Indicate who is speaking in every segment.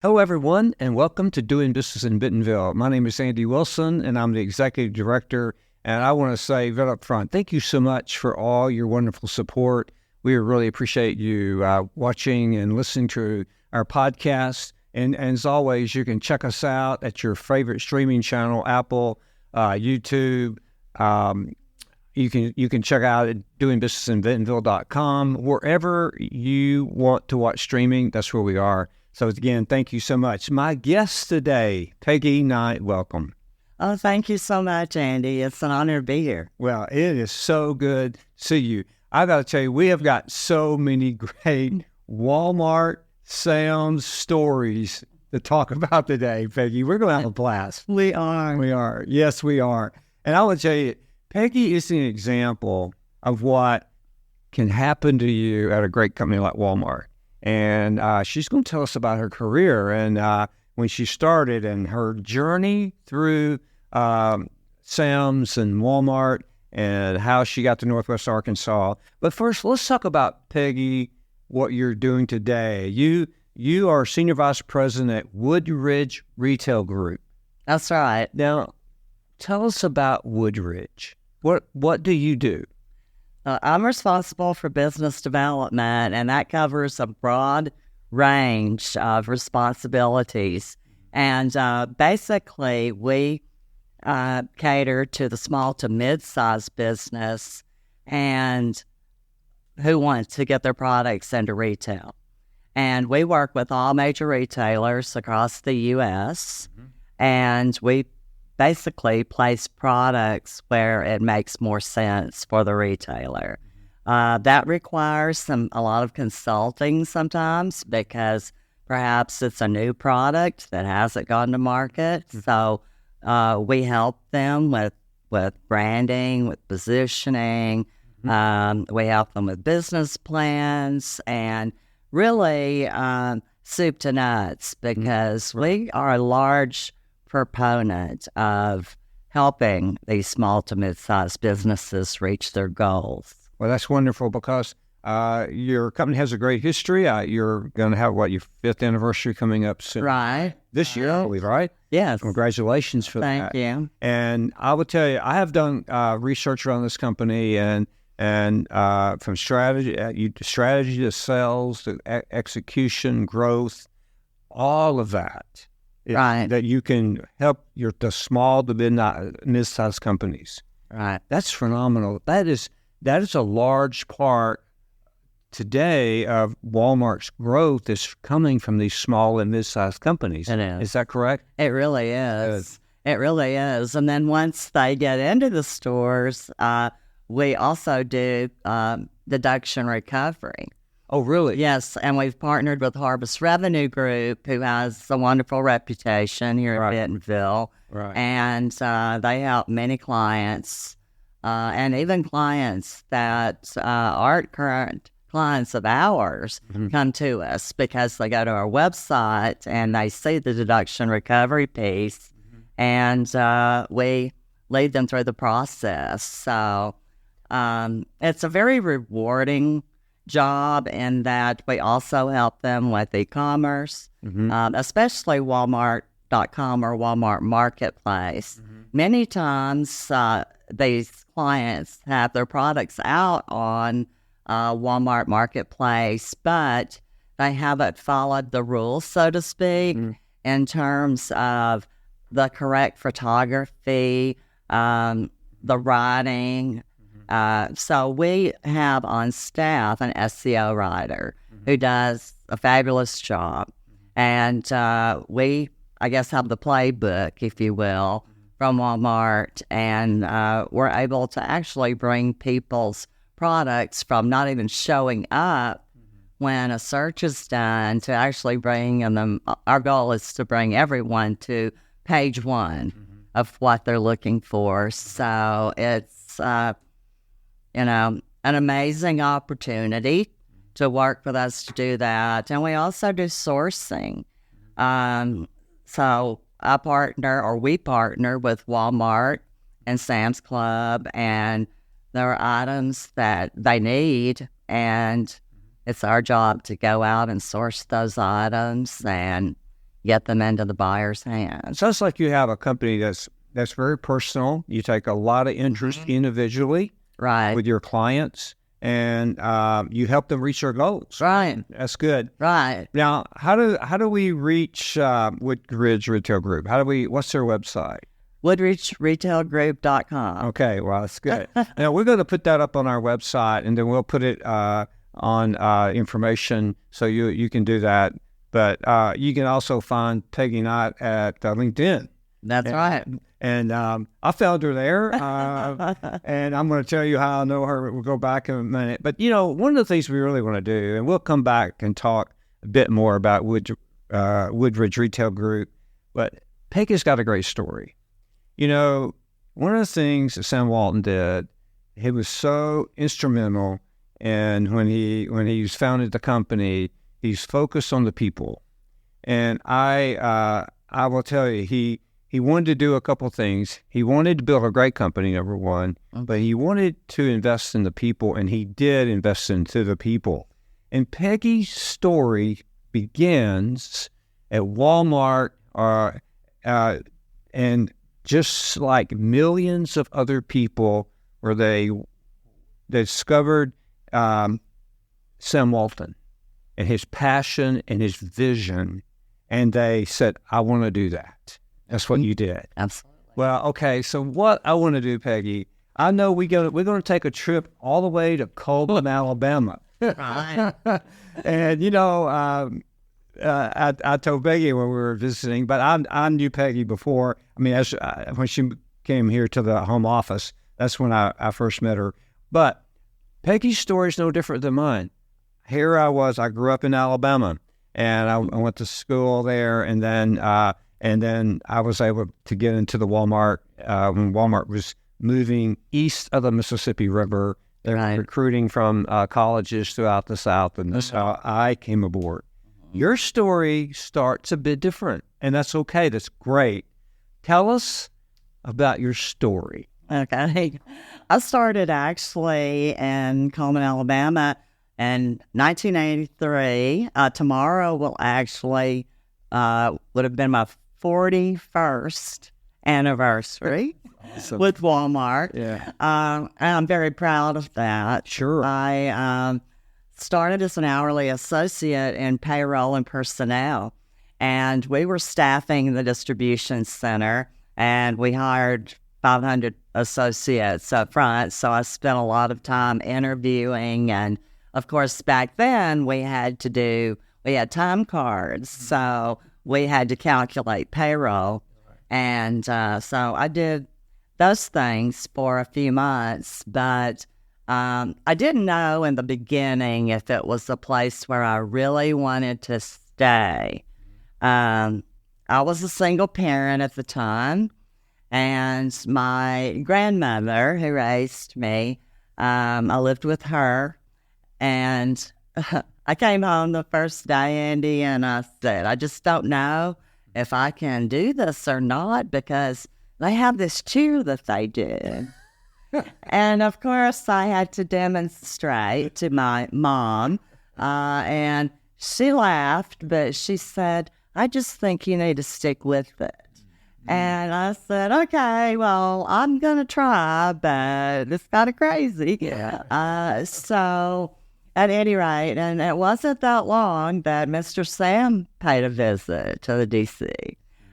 Speaker 1: Hello, everyone, and welcome to Doing Business in Bentonville. My name is Andy Wilson, and I'm the Executive Director. And I want to say right up front, thank you so much for all your wonderful support. We really appreciate you watching and listening to our podcast. And as always, you can check us out at your favorite streaming channel, Apple, YouTube. You can check out at doingbusinessinbentonville.com. Wherever you want to watch streaming, that's where we are. So again, thank you so much. My guest today, Peggy Knight, welcome.
Speaker 2: Oh, thank you so much, Andy. It's an honor to be here.
Speaker 1: Well, it is so good to see you. I got to tell you, we have got so many great Walmart Sam's stories to talk about today, Peggy. We're going to have a blast.
Speaker 2: We are.
Speaker 1: We are. Yes, we are. And I want to tell you, Peggy is an example of what can happen to you at a great company like Walmart. And she's going to tell us about her career and when she started and her journey through Sam's and Walmart and how she got to Northwest Arkansas. But first, let's talk about, Peggy, what you're doing today. You are Senior Vice President at Woodridge Retail Group.
Speaker 2: That's right.
Speaker 1: Now, tell us about Woodridge. What do you do?
Speaker 2: I'm responsible for business development, and that covers a broad range of responsibilities. And basically, we cater to the small to mid-sized business and who wants to get their products into retail. And we work with all major retailers across the U.S., and we basically place products where it makes more sense for the retailer. That requires a lot of consulting sometimes because perhaps it's a new product that hasn't gone to market. So we help them with branding, with positioning. We help them with business plans and really soup to nuts because we are a large proponent of helping these small to mid-sized businesses reach their goals.
Speaker 1: Well, that's wonderful because your company has a great history. You're going to have, your 5th anniversary coming up soon?
Speaker 2: Right.
Speaker 1: This year, I believe, right?
Speaker 2: Yes.
Speaker 1: Congratulations for that.
Speaker 2: Thank you.
Speaker 1: And I will tell you, I have done research around this company and from strategy to sales to execution, growth, all of that.
Speaker 2: Right.
Speaker 1: That you can help the small to mid-sized companies.
Speaker 2: Right.
Speaker 1: That's phenomenal. That is a large part today of Walmart's growth is coming from these small and mid-sized companies.
Speaker 2: It is.
Speaker 1: Is that correct?
Speaker 2: It really is. It really is. And then once they get into the stores, we also do deduction recovery.
Speaker 1: Oh, really?
Speaker 2: Yes, and we've partnered with Harvest Revenue Group, who has a wonderful reputation here in Bentonville.
Speaker 1: Right.
Speaker 2: And they help many clients, and even clients that aren't current clients of ours come to us because they go to our website and they see the deduction recovery piece, and we lead them through the process. So it's a very rewarding job in that we also help them with e-commerce, especially Walmart.com or Walmart Marketplace. Many times these clients have their products out on Walmart Marketplace, but they haven't followed the rules, so to speak, in terms of the correct photography, the writing. So we have on staff an SEO writer who does a fabulous job. And we, I guess, have the playbook, if you will, from Walmart. And we're able to actually bring people's products from not even showing up when a search is done to actually bringing them. Our goal is to bring everyone to page 1 of what they're looking for. So it's an amazing opportunity to work with us to do that. And we also do sourcing. So we partner with Walmart and Sam's Club, and there are items that they need, and it's our job to go out and source those items and get them into the buyer's hands.
Speaker 1: It sounds like you have a company that's very personal. You take a lot of interest individually
Speaker 2: Right.
Speaker 1: with your clients, and you help them reach their goals.
Speaker 2: Right.
Speaker 1: That's good.
Speaker 2: Right.
Speaker 1: Now, how do we reach Woodridge Retail Group? What's their website?
Speaker 2: WoodridgeRetailGroup.com.
Speaker 1: Okay, well, that's good. Now, we're going to put that up on our website, and then we'll put it on information so you can do that. But you can also find Peggy Knight at LinkedIn.
Speaker 2: That's right.
Speaker 1: And I found her there, and I'm going to tell you how I know her. We'll go back in a minute. But, one of the things we really want to do, and we'll come back and talk a bit more about Woodridge Retail Group, but Peggy's got a great story. One of the things that Sam Walton did, he was so instrumental, and when he founded the company, he's focused on the people. And I will tell you, he wanted to do a couple things. He wanted to build a great company, number one, but he wanted to invest in the people, and he did invest into the people. And Peggy's story begins at Walmart, and just like millions of other people, where they discovered Sam Walton and his passion and his vision, and they said, I want to do that. That's what you did.
Speaker 2: Absolutely.
Speaker 1: Well, okay, so what I want to do, Peggy, I know we're going to take a trip all the way to Coleman, Alabama.
Speaker 2: Right.
Speaker 1: And, I told Peggy when we were visiting, but I knew Peggy before. I mean, when she came here to the home office, that's when I first met her. But Peggy's story is no different than mine. Here I grew up in Alabama, and I went to school there, and then I was able to get into the Walmart when Walmart was moving east of the Mississippi River. They were recruiting from colleges throughout the South, and that's how I came aboard. Your story starts a bit different, and that's okay. That's great. Tell us about your story.
Speaker 2: Okay. I started actually in Coleman, Alabama in 1983. Tomorrow will actually would have been my 41st anniversary with Walmart.
Speaker 1: Yeah.
Speaker 2: I'm very proud of that.
Speaker 1: Sure.
Speaker 2: I started as an hourly associate in payroll and personnel, and we were staffing the distribution center, and we hired 500 associates up front, so I spent a lot of time interviewing, and of course back then we had time cards, so we had to calculate payroll, and so I did those things for a few months, but I didn't know in the beginning if it was a place where I really wanted to stay. I was a single parent at the time, and my grandmother who raised me, I lived with her, and I came home the first day, Andy, and I said, I just don't know if I can do this or not, because they have this cheer that they do. And of course, I had to demonstrate to my mom, and she laughed, but she said, I just think you need to stick with it. And I said, okay, well, I'm going to try, but it's kind of crazy.
Speaker 1: Yeah.
Speaker 2: So at any rate, and it wasn't that long that Mr. Sam paid a visit to the DC,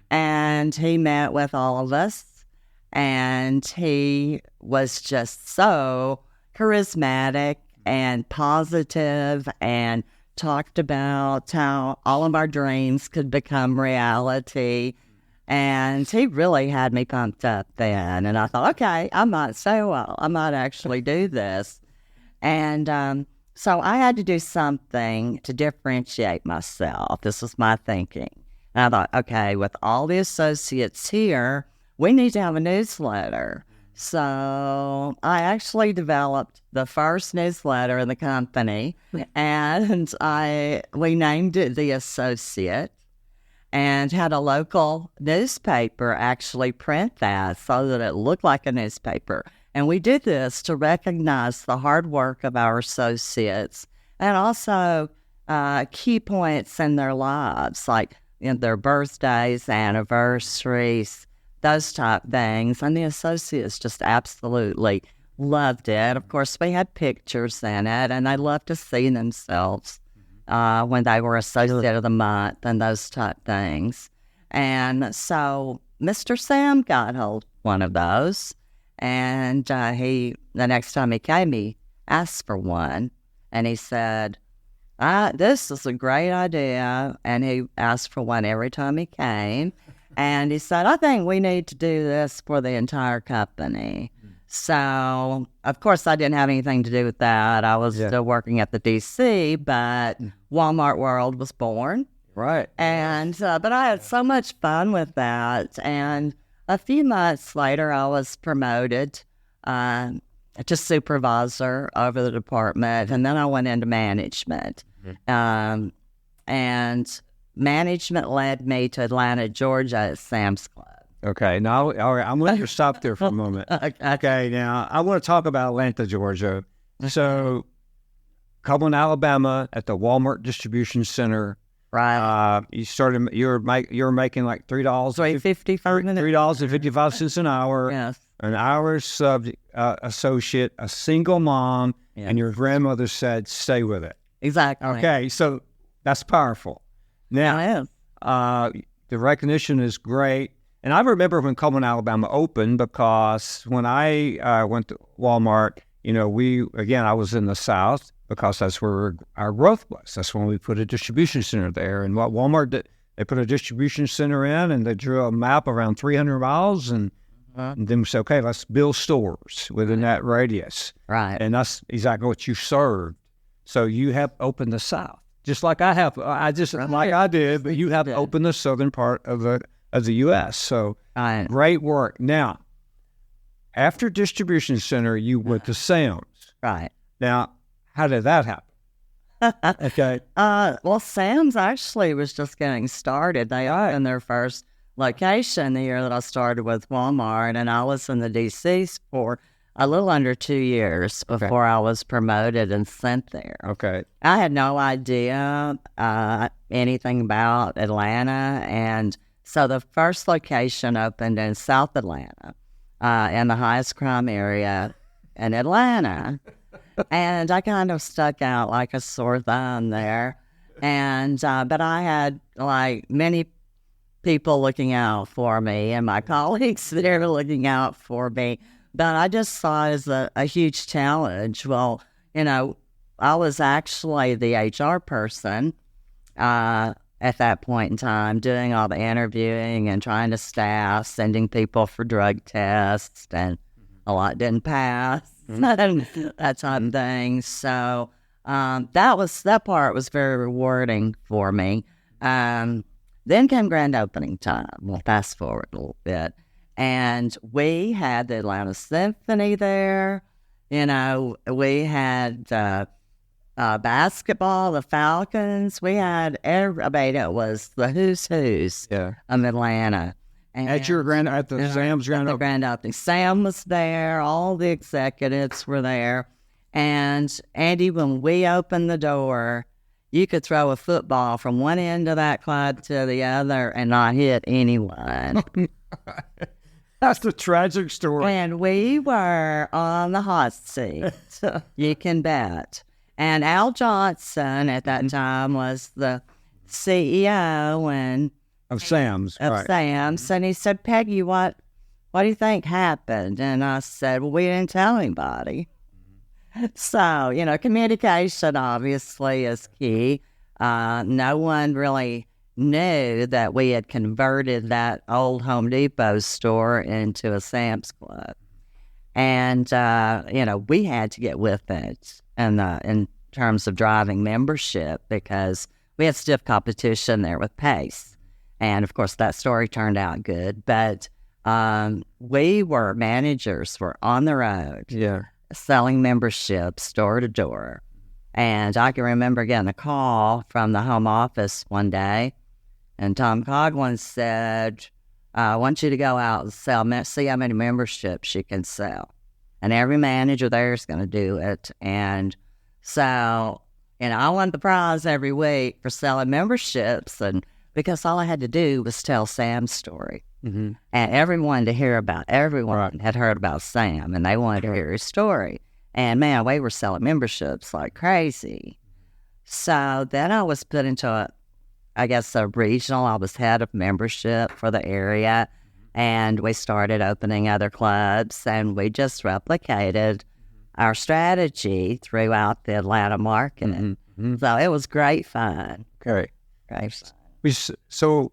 Speaker 2: and he met with all of us. And he was just so charismatic and positive, and talked about how all of our dreams could become reality. And he really had me pumped up then. And I thought, okay, I might actually do this. And so I had to do something to differentiate myself. This was my thinking. And I thought, okay, with all the associates here, we need to have a newsletter. So I actually developed the first newsletter in the company, and we named it The Associate, and had a local newspaper actually print that so that it looked like a newspaper. And we did this to recognize the hard work of our associates, and also key points in their lives, like their birthdays, anniversaries, those type things. And the associates just absolutely loved it. Of course, we had pictures in it, and they loved to see themselves when they were associate of the month and those type things. And so Mr. Sam got hold of one of those, and the next time he came, he asked for one, and he said, this is a great idea. And he asked for one every time he came. And he said, I think we need to do this for the entire company. So, of course, I didn't have anything to do with that. I was still working at the DC, but Walmart World was born.
Speaker 1: Right.
Speaker 2: And, but I had so much fun with that. And a few months later, I was promoted to supervisor over the department. And then I went into management. And management led me to Atlanta, Georgia at Sam's Club.
Speaker 1: Okay, now, all right, I'm going to stop there for a moment. Okay, now, I want to talk about Atlanta, Georgia. So, Cumberland, Alabama, at the Walmart Distribution Center.
Speaker 2: Right.
Speaker 1: You were making like $3.55 an hour.
Speaker 2: Yes.
Speaker 1: An hour associate, a single mom, and your grandmother said, stay with it.
Speaker 2: Exactly.
Speaker 1: Okay, so that's powerful. Now, the recognition is great. And I remember when Cumberland, Alabama opened, because when I went to Walmart, I was in the South, because that's where our growth was. That's when we put a distribution center there. And what Walmart did, they put a distribution center in, and they drew a map around 300 miles, and then we said, okay, let's build stores within that radius.
Speaker 2: Right.
Speaker 1: And that's exactly what you served. So you have opened the South, just like I have. Like I did, but you have opened the southern part of the U.S. So great work. Now, after distribution center, you went to Sam's.
Speaker 2: Right.
Speaker 1: Now, how did that happen? Okay.
Speaker 2: Well, Sam's actually was just getting started. They opened their first location the year that I started with Walmart, and I was in the D.C. for a little under 2 years before I was promoted and sent there.
Speaker 1: Okay.
Speaker 2: I had no idea anything about Atlanta, and so the first location opened in South Atlanta, in the highest crime area in Atlanta. And I kind of stuck out like a sore thumb there. And but I had like many people looking out for me, and my colleagues there looking out for me. But I just saw it as a huge challenge. Well, I was actually the HR person at that point in time, doing all the interviewing and trying to staff, sending people for drug tests, and a lot didn't pass, that type of thing. So that part was very rewarding for me. Then came grand opening time. We'll fast forward a little bit. And we had the Atlanta Symphony there. We had basketball, the Falcons. We had everybody. It was the who's of Atlanta. And
Speaker 1: at the Sam's grand opening.
Speaker 2: Grand opening. Sam was there. All the executives were there. And Andy, when we opened the door, you could throw a football from one end of that club to the other and not hit anyone.
Speaker 1: That's the tragic story.
Speaker 2: And we were on the hot seat, you can bet. And Al Johnson at that time was the CEO
Speaker 1: of Sam's.
Speaker 2: Sam's. And he said, Peggy, what do you think happened? And I said, well, we didn't tell anybody. So, communication obviously is key. No one really knew that we had converted that old Home Depot store into a Sam's Club. And, we had to get with it in terms of driving membership, because we had stiff competition there with Pace. And, of course, that story turned out good. But managers were on the road.
Speaker 1: Yeah.
Speaker 2: Selling memberships store to door. And I can remember getting a call from the home office one day, and Tom Coughlin said, I want you to go out and see how many memberships you can sell. And every manager there is going to do it. And so, I won the prize every week for selling memberships. And because all I had to do was tell Sam's story.
Speaker 1: Mm-hmm.
Speaker 2: And everyone had heard about Sam, and they wanted to hear his story. And man, we were selling memberships like crazy. So then I was put into a regional. I was head of membership for the area, and we started opening other clubs, and we just replicated our strategy throughout the Atlanta market.
Speaker 1: Mm-hmm.
Speaker 2: So it was great fun.
Speaker 1: Okay.
Speaker 2: Great fun.
Speaker 1: So,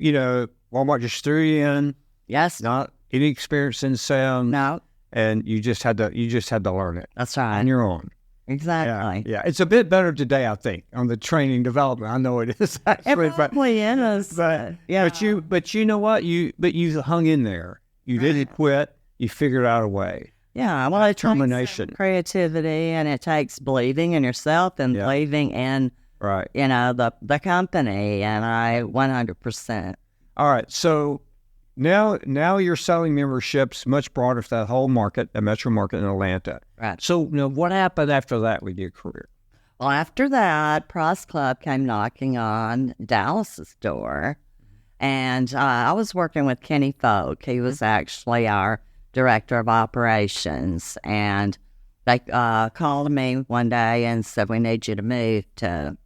Speaker 1: Walmart just threw you in.
Speaker 2: Yes.
Speaker 1: Not any experience in sales.
Speaker 2: No.
Speaker 1: And you just had to learn it.
Speaker 2: That's right.
Speaker 1: On your own.
Speaker 2: Exactly.
Speaker 1: Yeah. It's a bit better today, I think, on the training development. I know it is actually,
Speaker 2: it probably is.
Speaker 1: But you know what? You hung in there. You didn't quit. You figured out a way.
Speaker 2: Yeah, well, it
Speaker 1: determination,
Speaker 2: takes creativity, and it takes believing in yourself and believing in the company. And I 100%.
Speaker 1: All right, so now you're selling memberships much broader for that whole market, the metro market in Atlanta.
Speaker 2: Right.
Speaker 1: So what happened after that with your career?
Speaker 2: Well, after that, Price Club came knocking on Dallas's door, and I was working with Kenny Folk. He was actually our director of operations, and they called me one day and said, "We need you to move to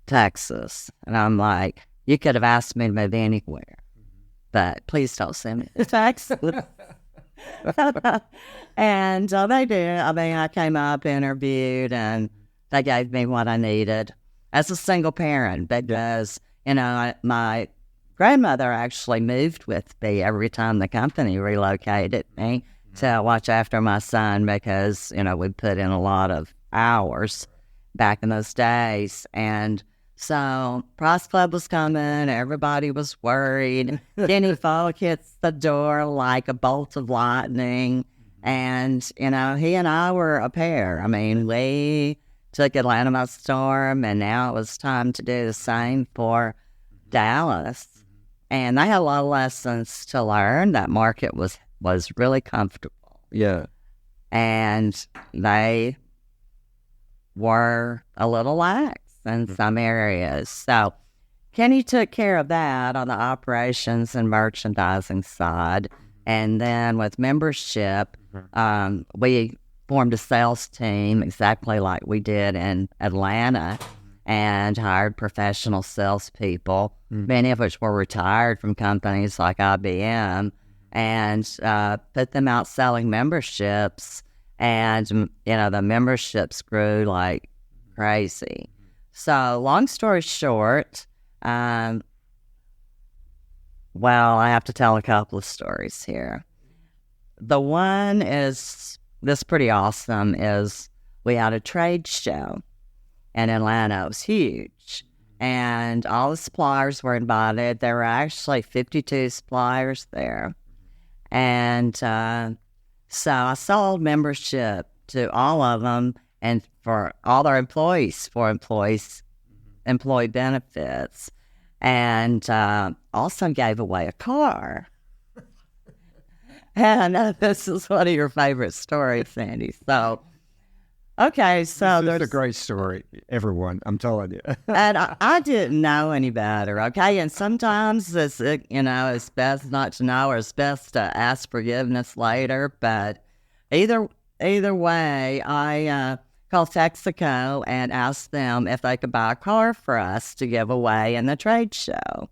Speaker 2: Texas." And I'm like, "You could have asked me to move anywhere, but please don't send me to Texas." And they did. I mean, I came up, interviewed, and they gave me what I needed as a single parent, because, my grandmother actually moved with me every time the company relocated me to watch after my son, because, we put in a lot of hours back in those days. And so Price Club was coming. Everybody was worried. Kenny Folk hits the door like a bolt of lightning. And, he and I were a pair. I mean, we took Atlanta by storm, and now it was time to do the same for Dallas. And they had a lot of lessons to learn. That market was really comfortable.
Speaker 1: Yeah.
Speaker 2: And they were a little lax in some areas. So Kenny took care of that on the operations and merchandising side. And then with membership, we formed a sales team exactly like we did in Atlanta, and hired professional salespeople, many of which were retired from companies like IBM, and put them out selling memberships. And, the memberships grew like crazy. So long story short, I have to tell a couple of stories here. The one that's pretty awesome is we had a trade show in Atlanta. It was huge, and all the suppliers were invited. There were actually 52 suppliers there. And so I sold membership to all of them, and for all their employees, employee benefits, and also gave away a car. And I know this is one of your favorite stories, Sandy. So, okay, so
Speaker 1: there's a great story, everyone. I'm telling you.
Speaker 2: And I didn't know any better. Okay, and sometimes it's best not to know, or it's best to ask forgiveness later. But either way, I called Texaco and asked them if they could buy a car for us to give away in the trade show.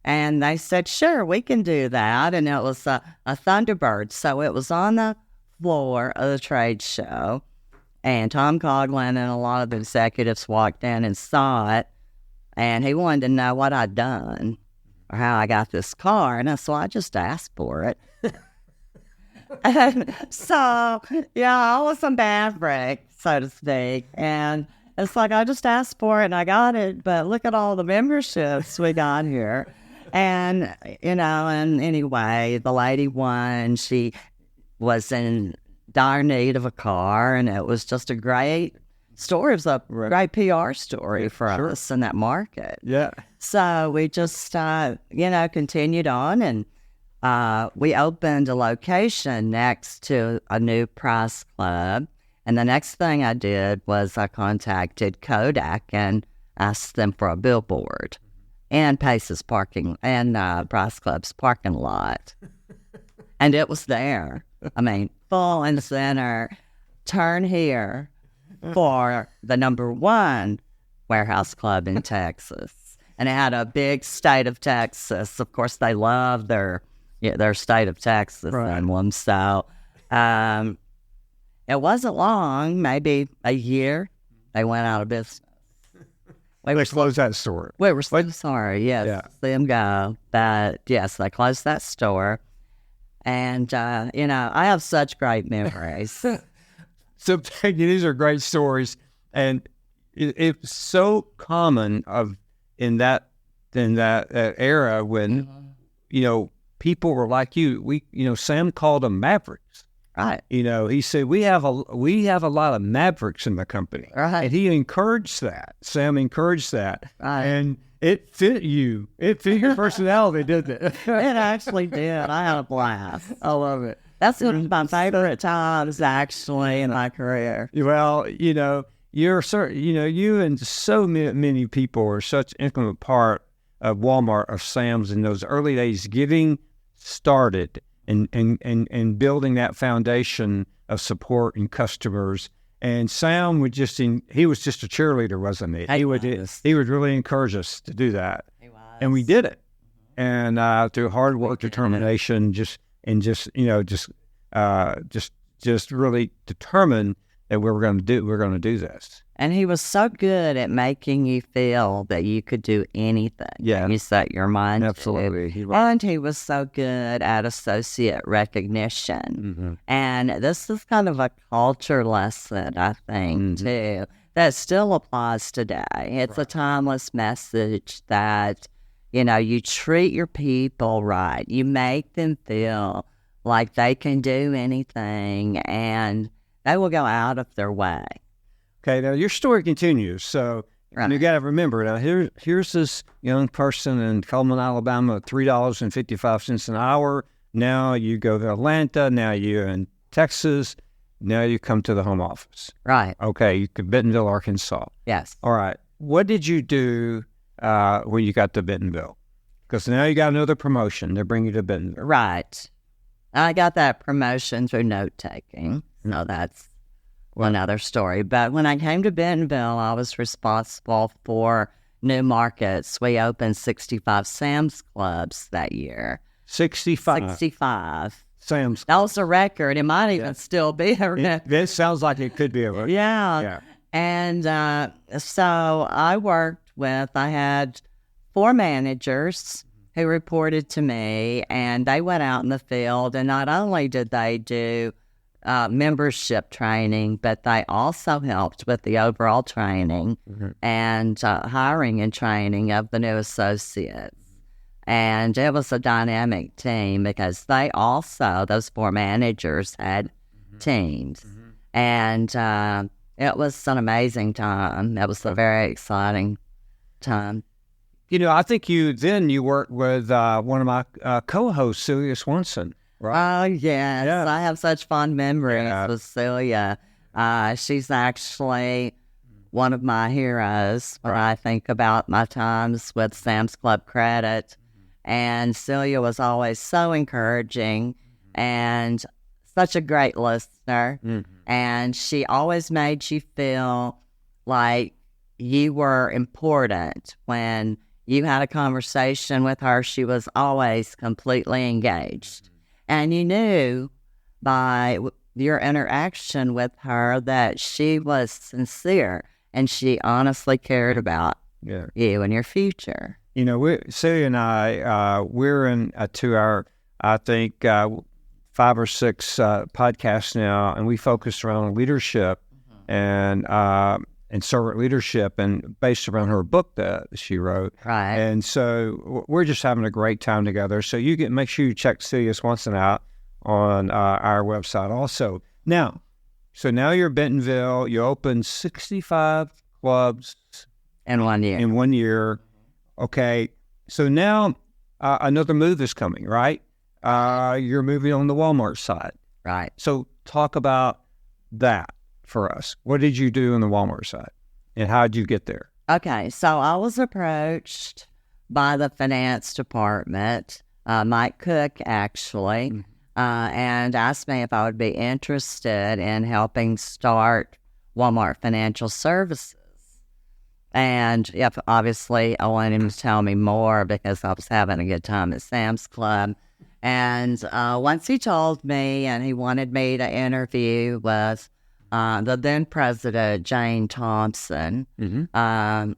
Speaker 2: And they said, sure, we can do that. And it was a Thunderbird. So it was on the floor of the trade show. And Tom Coughlin and a lot of the executives walked in and saw it. And he wanted to know what I'd done or how I got this car. And so I just asked for it. And so, I was a maverick, so to speak. And it's like, I just asked for it and I got it. But look at all the memberships we got here. And, and anyway, the lady won. She was in dire need of a car, and it was just a great story. It was a great PR story for us in that market.
Speaker 1: Yeah.
Speaker 2: So we just, continued on, and we opened a location next to a new Price Club. And the next thing I did was I contacted Kodak and asked them for a billboard. and Pace's parking and Price Club's parking lot. And it was there. I mean, full in the center. Turn here for the number one warehouse club in Texas. And it had a big state of Texas. Of course, they love their state of Texas emblem. So it wasn't long, maybe a year, they went out of business.
Speaker 1: They closed that store.
Speaker 2: We were so sorry, yes,
Speaker 1: Yeah.
Speaker 2: see them go. But yes, they closed that store. And, I have such great memories.
Speaker 1: So, Peggy, these are great stories, and it's so common in that era when people were like you. Sam called them mavericks.
Speaker 2: Right.
Speaker 1: He said we have a lot of mavericks in the company,
Speaker 2: Right.
Speaker 1: and he encouraged that. Sam encouraged that,
Speaker 2: Right.
Speaker 1: and it fit you. It fit your personality, didn't it?
Speaker 2: It actually did. I had a blast.
Speaker 1: I love it.
Speaker 2: That's one of my favorite times, actually, in my career.
Speaker 1: Well, you're certain. You and so many people are such an intimate part of Walmart, of Sam's in those early days, getting started and building that foundation of support and customers. And Sam was just a cheerleader, wasn't he? He would really encourage us to do that.
Speaker 2: He was.
Speaker 1: And we did it. And through hard work, determination, just really determined that we're going to do this.
Speaker 2: And he was so good at making you feel that you could do anything.
Speaker 1: Yeah.
Speaker 2: You set your mind
Speaker 1: Absolutely.
Speaker 2: to. And he was so good at associate recognition.
Speaker 1: Mm-hmm.
Speaker 2: And this is kind of a culture lesson, I think, too, that still applies today. It's a timeless message that, you treat your people right. You make them feel like they can do anything, and they will go out of their way.
Speaker 1: Okay, now your story continues. So you got to remember, now here's this young person in Cullman, Alabama, $3.55 an hour. Now you go to Atlanta. Now you're in Texas. Now you come to the home office.
Speaker 2: Right.
Speaker 1: Okay, you could Bentonville, Arkansas.
Speaker 2: Yes.
Speaker 1: All right. What did you do when you got to Bentonville? Because now you got another promotion. They bring you to Bentonville.
Speaker 2: Right. I got that promotion through note-taking. No, that's another story. But when I came to Bentonville, I was responsible for new markets. We opened 65 Sam's Clubs that year.
Speaker 1: 65.
Speaker 2: 65.
Speaker 1: Sam's.
Speaker 2: That was a record. It might even still be a record.
Speaker 1: This sounds like it could be a record.
Speaker 2: Yeah. And so I had 4 managers who reported to me, and they went out in the field, and not only did they do membership training, but they also helped with the overall training and hiring and training of the new associates. And it was a dynamic team because those 4 managers had teams. And it was an amazing time. It was a very exciting time.
Speaker 1: I think you worked with one of my co-hosts, Celia Swanson. Right.
Speaker 2: Oh, yes. I have such fond memories with Celia. She's actually one of my heroes when I think about my times with Sam's Club Credit. And Celia was always so encouraging and such a great listener. And she always made you feel like you were important. When you had a conversation with her, she was always completely engaged. And you knew by your interaction with her that she was sincere and she honestly cared about you and your future.
Speaker 1: Celia and I, we're into our, I think, 5 or 6 podcasts now, and we focus around leadership and servant leadership, and based around her book that she wrote.
Speaker 2: Right.
Speaker 1: And so we're just having a great time together. So make sure you check Celia Swanson out on our website also. Now you're in Bentonville. You opened 65 clubs
Speaker 2: in 1 year.
Speaker 1: In 1 year. Okay. So now another move is coming, right? You're moving on the Walmart side.
Speaker 2: Right.
Speaker 1: So talk about that for us. What did you do on the Walmart side, and how did you get there?
Speaker 2: Okay, so I was approached by the finance department, Mike Cook actually, and asked me if I would be interested in helping start Walmart Financial Services. And yep, obviously I wanted him to tell me more because I was having a good time at Sam's Club. And once he told me and he wanted me to interview with the then president, Jane Thompson,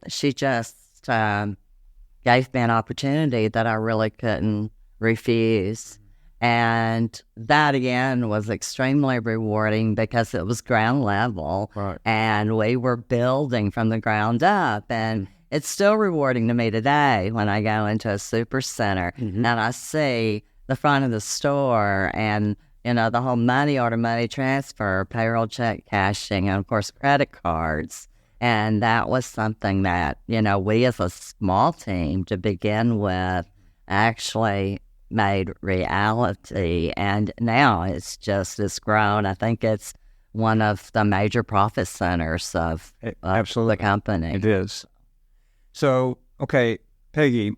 Speaker 2: she just gave me an opportunity that I really couldn't refuse. And that, again, was extremely rewarding because it was ground level.
Speaker 1: Right.
Speaker 2: And we were building from the ground up. And it's still rewarding to me today when I go into a super center and I see the front of the store and, you know, the whole money order, money transfer, payroll check cashing, and, of course, credit cards. And that was something that, you know, we as a small team to begin with actually made reality, and now it's grown. I think it's one of the major profit centers of
Speaker 1: Absolutely.
Speaker 2: the company.
Speaker 1: It is. So, okay, Peggy,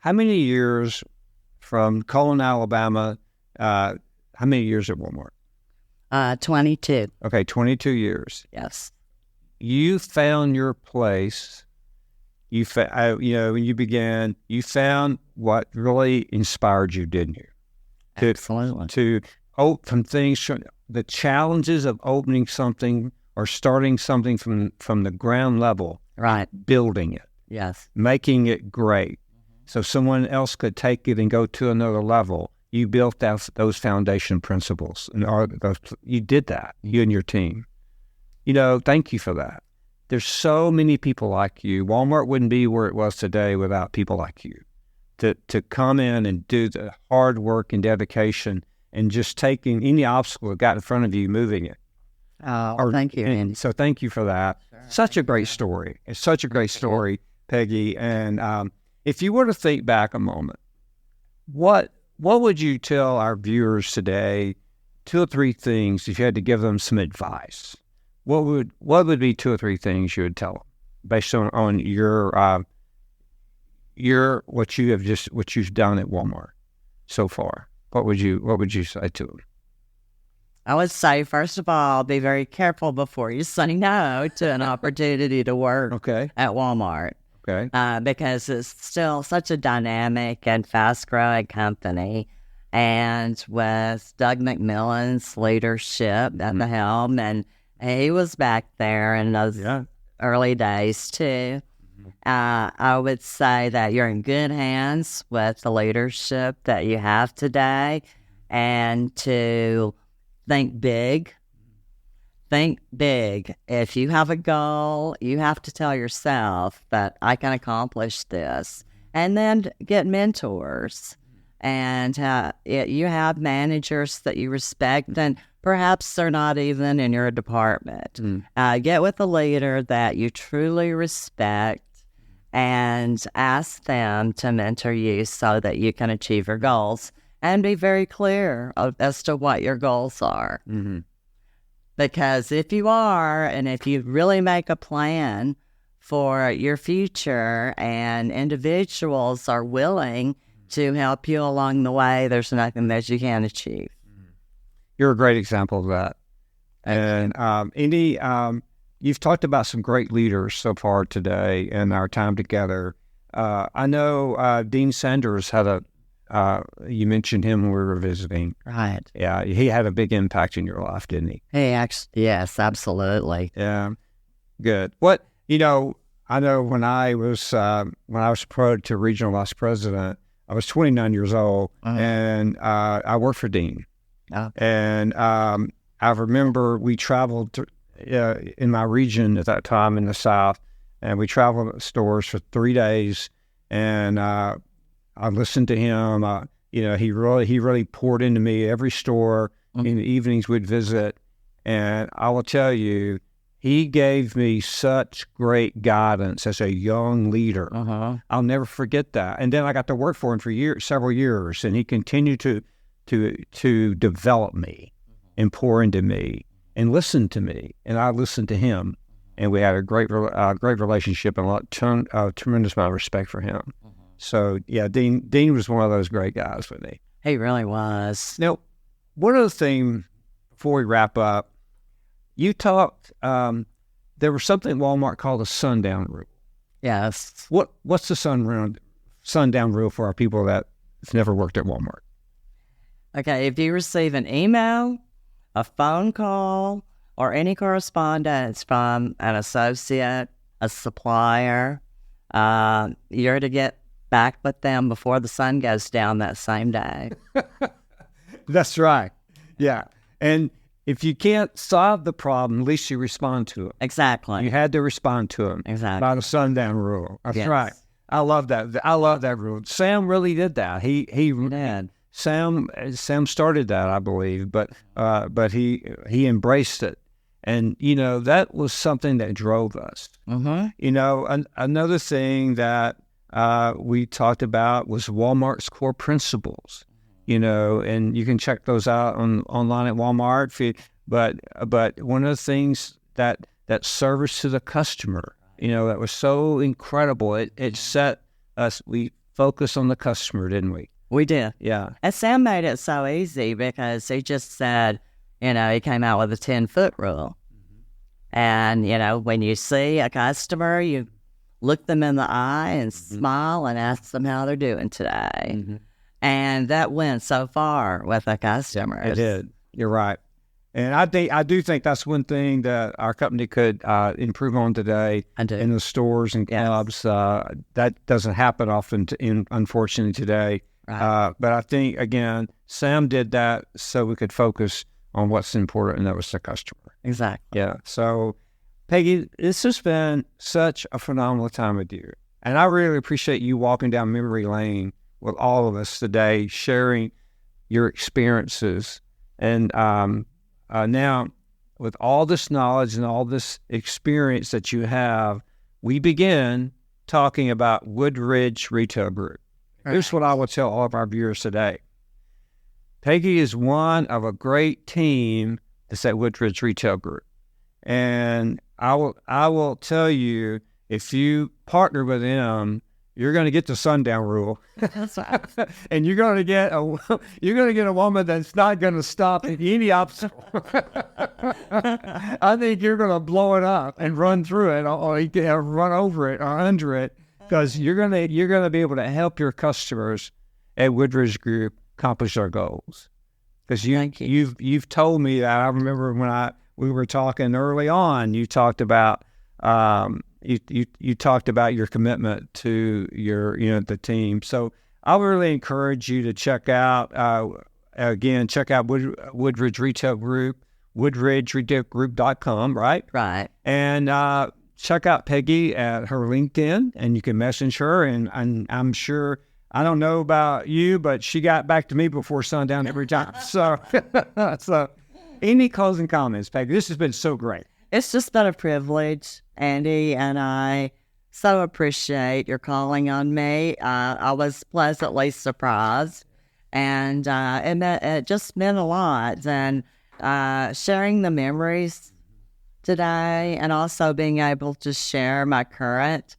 Speaker 1: how many years from Cullen, Alabama, how many years at Walmart?
Speaker 2: 22.
Speaker 1: Okay, 22 years.
Speaker 2: Yes.
Speaker 1: You found your place. When you began, you found what really inspired you, didn't you?
Speaker 2: Absolutely.
Speaker 1: From things, the challenges of opening something or starting something from the ground level.
Speaker 2: Right.
Speaker 1: Building it.
Speaker 2: Yes.
Speaker 1: Making it great. So someone else could take it and go to another level. You built those foundation principles. And you did that, you and your team. You know, thank you for that. There's so many people like you. Walmart wouldn't be where it was today without people like you. To come in and do the hard work and dedication and just taking any obstacle that got in front of you, moving it.
Speaker 2: Thank you, Andy.
Speaker 1: So thank you for that. Sure. Such a great story. It's such a great story, Peggy. And if you were to think back a moment, what would you tell our viewers today, 2 or 3 things, if you had to give them some advice? What would be 2 or 3 things you would tell them based on your what you've done at Walmart so far? What would you say to them?
Speaker 2: I would say, first of all, be very careful before you say no to an opportunity to work at Walmart.
Speaker 1: Okay.
Speaker 2: Because it's still such a dynamic and fast-growing company. And with Doug McMillan's leadership at the helm, and he was back there in those early days, too. I would say that you're in good hands with the leadership that you have today, and to think big. Think big. If you have a goal, you have to tell yourself that I can accomplish this. And then get mentors. And you have managers that you respect, and perhaps they're not even in your department. Get with a leader that you truly respect and ask them to mentor you so that you can achieve your goals, and be very clear as to what your goals are. Because if you are, and if you really make a plan for your future and individuals are willing to help you along the way, there's nothing that you can't achieve.
Speaker 1: You're a great example of that. And Andy, you've talked about some great leaders so far today in our time together. I know Dean Sanders had you mentioned him when we were visiting.
Speaker 2: Right.
Speaker 1: Yeah, he had a big impact in your life, didn't he?
Speaker 2: Yes, absolutely.
Speaker 1: Yeah, good. I know when I was promoted to regional vice president, I was 29 years old, and I worked for Dean. And I remember we traveled in my region at that time in the South, and we traveled to stores for 3 days, and I listened to him. He really poured into me. Every store in the evenings we'd visit, and I will tell you, he gave me such great guidance as a young leader. I'll never forget that. And then I got to work for him for several years, and he continued to develop me and pour into me and listen to me, and I listened to him, and we had a great relationship and a tremendous amount of respect for him. So yeah, Dean was one of those great guys with me.
Speaker 2: He really was.
Speaker 1: Now, one other thing before we wrap up, you talked. There was something at Walmart called a sundown rule.
Speaker 2: Yes.
Speaker 1: What's the sundown rule for our people that have never worked at Walmart?
Speaker 2: Okay, if you receive an email, a phone call, or any correspondence from an associate, a supplier, you're to get back with them before the sun goes down that same day.
Speaker 1: That's right. Yeah. And if you can't solve the problem, at least you respond to it.
Speaker 2: Exactly.
Speaker 1: You had to respond to them.
Speaker 2: Exactly.
Speaker 1: By the sundown rule. That's
Speaker 2: Yes.
Speaker 1: right. I love that. I love that rule. Sam really did that. He
Speaker 2: did.
Speaker 1: Sam started that, I believe, but he embraced it. And, that was something that drove us.
Speaker 2: Mm-hmm.
Speaker 1: Another thing that we talked about was Walmart's core principles, and you can check those out online at Walmart. But one of the things that service to the customer, that was so incredible. It set us, we focused on the customer, didn't we?
Speaker 2: We did.
Speaker 1: Yeah.
Speaker 2: And Sam made it so easy because he just said, he came out with a 10-foot rule. And, when you see a customer, you look them in the eye and smile and ask them how they're doing today.
Speaker 1: Mm-hmm.
Speaker 2: And that went so far with the customers.
Speaker 1: It did. You're right. And I do think that's one thing that our company could improve on today in the stores and clubs. That doesn't happen often, unfortunately, today.
Speaker 2: Right.
Speaker 1: But I think, again, Sam did that so we could focus on what's important, and that was the customer.
Speaker 2: Exactly.
Speaker 1: Yeah. So, Peggy, this has been such a phenomenal time with you. And I really appreciate you walking down memory lane with all of us today, sharing your experiences. And now, with all this knowledge and all this experience that you have, we begin talking about Woodridge Retail Group. Right. Here's what I will tell all of our viewers today. Peggy is one of a great team that's at Woodridge Retail Group. And I will tell you, if you partner with them, you're going to get the sundown rule.
Speaker 2: That's right.
Speaker 1: And you're going to get a woman that's not going to stop at any obstacle. I think you're going to blow it up and run through it, or you can run over it or under it, because you're going to be able to help your customers at Woodridge Group accomplish their goals. Because you've told me that. I remember when we were talking early on, you talked about you talked about your commitment to your the team. So I would really encourage you to check out Woodridge Retail Group, woodridgeretailgroup.com, right?
Speaker 2: Right.
Speaker 1: And check out Peggy at her LinkedIn, and you can message her. And I'm sure, I don't know about you, but she got back to me before sundown every time. So, any closing comments, Peggy? This has been so great.
Speaker 2: It's just been a privilege, Andy, and I so appreciate your calling on me. I was pleasantly surprised, and it just meant a lot. And sharing the memories today, and also being able to share my current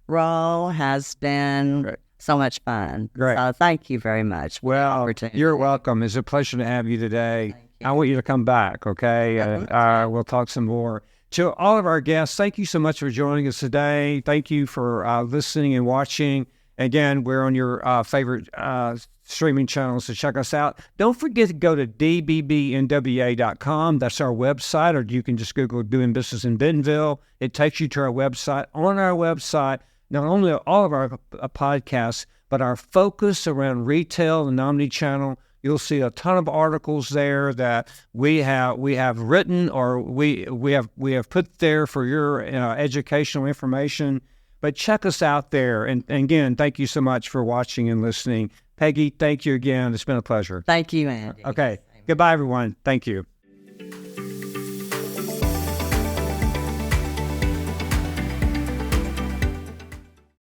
Speaker 2: role has been so much fun.
Speaker 1: Great.
Speaker 2: So thank you very much.
Speaker 1: Well, you're welcome. It's a pleasure to have you today. I want you to come back, okay? We'll talk some more. To all of our guests, thank you so much for joining us today. Thank you for listening and watching. Again, we're on your favorite streaming channels, so check us out. Don't forget to go to dbbnwa.com. That's our website, or you can just Google Doing Business in Bentonville. It takes you to our website. On our website, not only all of our podcasts, but our focus around retail and omni-channel. You'll see a ton of articles there that we have written, or we have put there for your educational information. But check us out there. And again, thank you so much for watching and listening. Peggy, thank you again. It's been a pleasure.
Speaker 2: Thank you, Andy.
Speaker 1: Okay. Goodbye, everyone. Thank you.